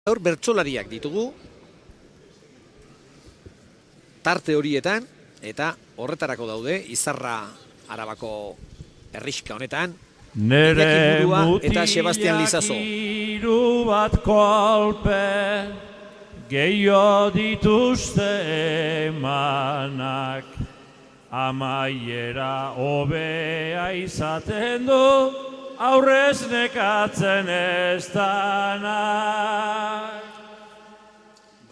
Gaur bertsolariak ditugu tarte horietan eta horretarako daude Izarra Arabako herrixka honetan Nere eta Sebastian Lizazo. Hiru bat kolpe gehiago dituzte emanak, amaiera hobea izaten du aurrez nekatzen ez danak.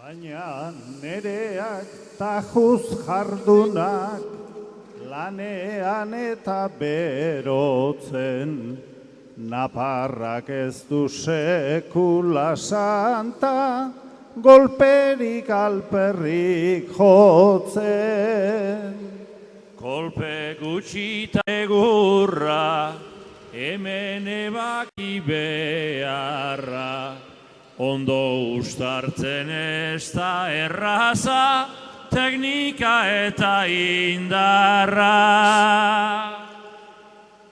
Baina nereak tajuz jardunak, lanean eta berotzen, naparrak ez du sekula santa, golperik alperrik jotzen. Kolpe gutxita egurra, hemen ebaki beharra, ondo ustartzen ez da erraza, teknika eta indarra.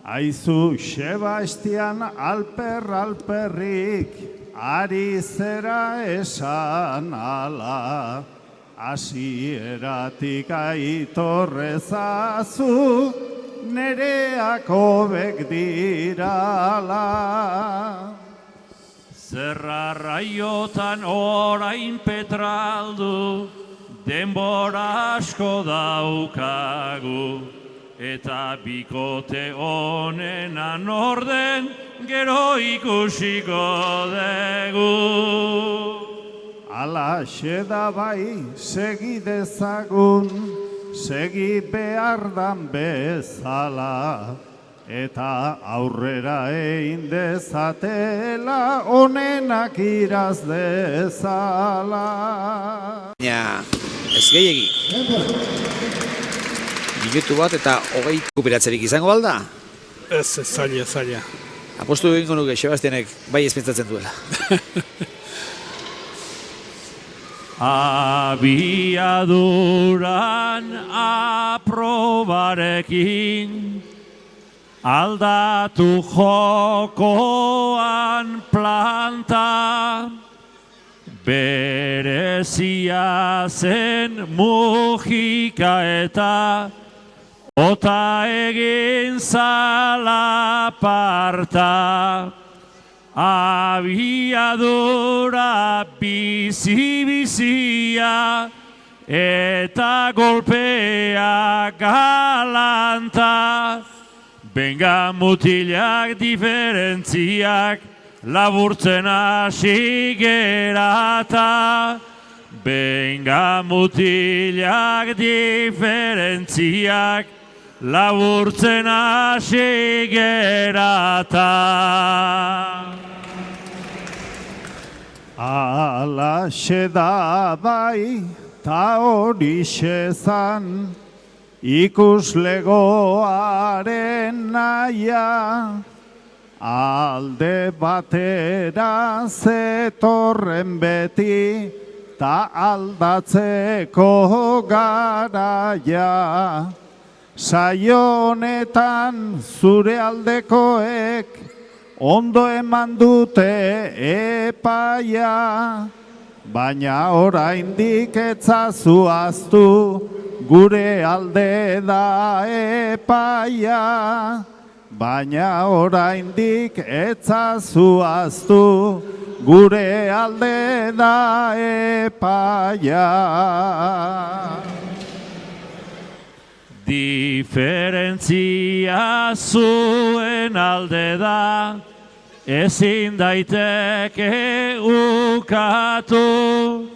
Aizu Sebastian alperrik, ari zera esan ala, hasieratik aitorrezazu, nereak hobek dirala. Zerra raiotan orain petraldu, denbora asko daukagu, eta bikote honenan orden gero ikusiko dugu. Alaxe da bai, segi dezagun, segi behar dan bezala, eta aurrera egin dezatela, onenak iraz dezala. Baina ez gehiegi. Minutu bat eta 20 kuperatzerik izango balda? Ez, zaila. Apostu egingo nuke Sebastianek bai ezpentsatzen duela. Abiaduran aprobarekin, aldatu jokoan planta, berezia zen mujika eta ota egin zala parta. Abiadura bizi-bizia eta golpea galanta, benga mutilak diferentziak laburtzen hasi gerata. Benga mutilak diferentziak laburtzen hasi gerata. Alaxe da bai, ta horixe zan, ikuslegoaren naia, alde batera zetorren beti, ta aldatzeko garaia. Saionetan zure aldekoek ondo eman dute epaia, baina oraindik etzazu ahaztu, gure alde da epaia. Baina oraindik etzazu ahaztu, gure alde da epaia. Diferentzia zuen alde da, ezin daiteke ukatu,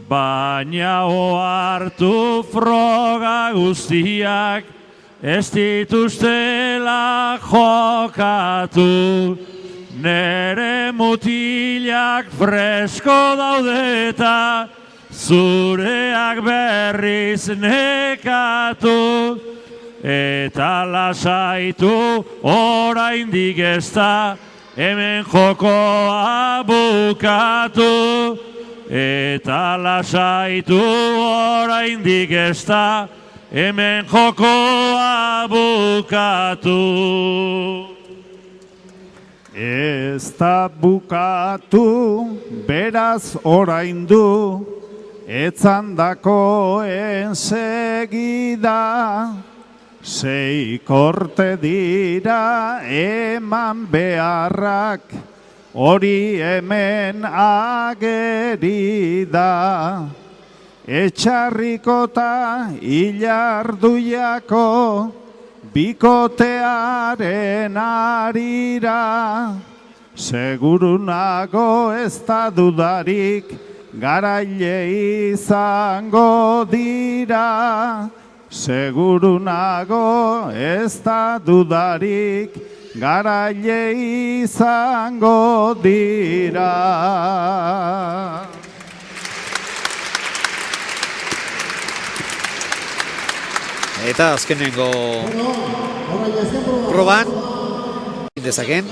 baina ohartu froga guztiak ez dituztela jokatu. Nere mutilak fresko daudeta, zureak berriz nekatu, eta lasaitu oraindik ez da hemen jokoa bukatu. Eta lasaitu oraindik ez da hemen jokoa bukatu. Ez da bukatu, beraz oraindu, etzandakoen segida, 6 korte dira eman beharrak, hori hemen ageri da. Etxarrikota ilarduiako, bikotearen arira, seguru nago ez da dudarik, garaile izango dira. Seguru nago ez da dudarik, garaile izango dira. Eta azkenengo proban dezaken.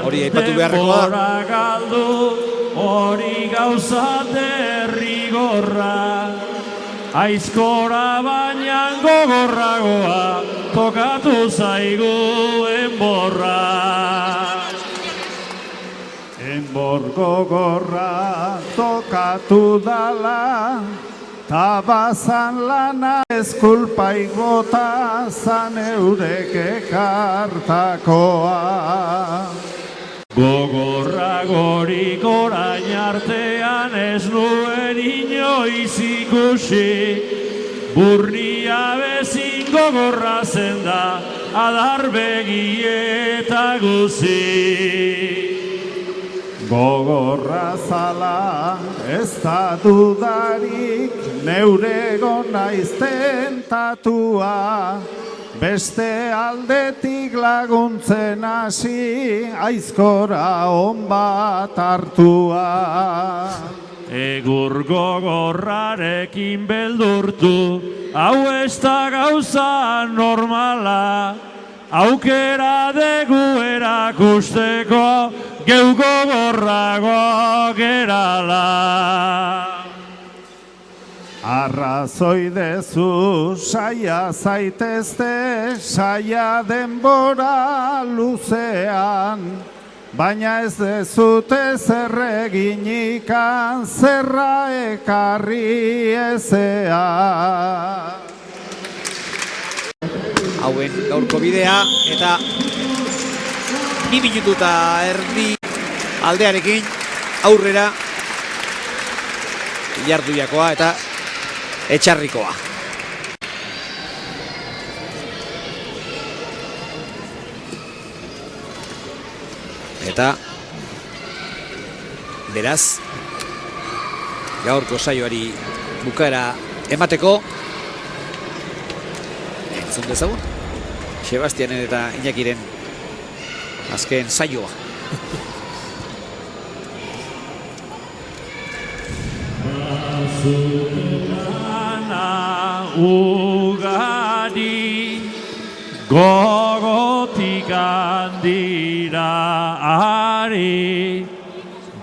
Hori aipatu beharrekoa da. Galdu, hori gauza derrigorra, aizkora baina gogorragoa, tokatu zaigu enborra. Enbor gogorra tokatu dala, tabazan lana eskulpaik bota zan eurek ekartakoa. Gogorra gorik orain artean ez nuen inoiz ikusi, burnia bezin gogorra zen da, adar begi eta guzi. Gogorra zala ez da dudarik, neurego naiz tentatua, beste aldetik laguntzen hasi, aizkora on bat hartua. Egur gogorrarekin beldurtu, hau ez da gauza normala, aukera dugu erakusteko, geu gogorrago gerala. Arrazoi dezu saia zaitezte, saia denbora luzean, baina ez dezute zerreginikan, zerra ekarri ezean. Hauen gaurko bidea eta 2 minutu eta erdi aldearekin aurrera Ilarduiakoa eta Etxarrikoa. Eta beraz gaurko saioari bukaera emateko entzun dezagun Sebastianen eta Iñakiren azken saioa. Ugari gogotik handira ari,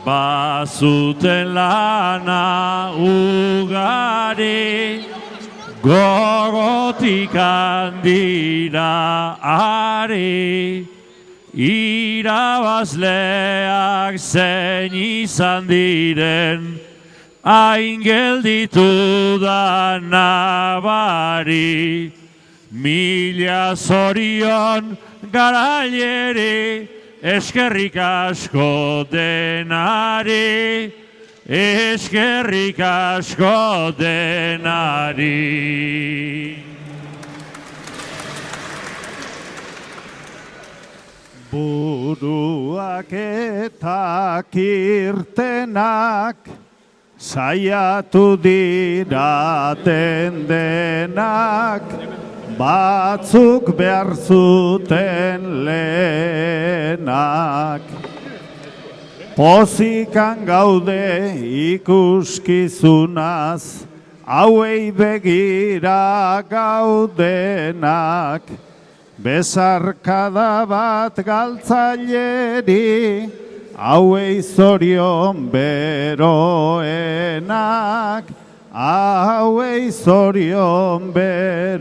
bazuten lana ugari gogotik handira ari, irabazleak zein izan diren, hain gelditu da nabari. Mila zorion garaileri, eskerrik asko denari, eskerrik asko denari. Buruak eta kirtenak, saiatu dira denak, batzuk behar zuten lehenak. Pozikan gaude ikuskizunaz, hauei begira gaudenak. Besarkada bat galtzaileri, hauei zorion beroenak, hauei zorion beroenak.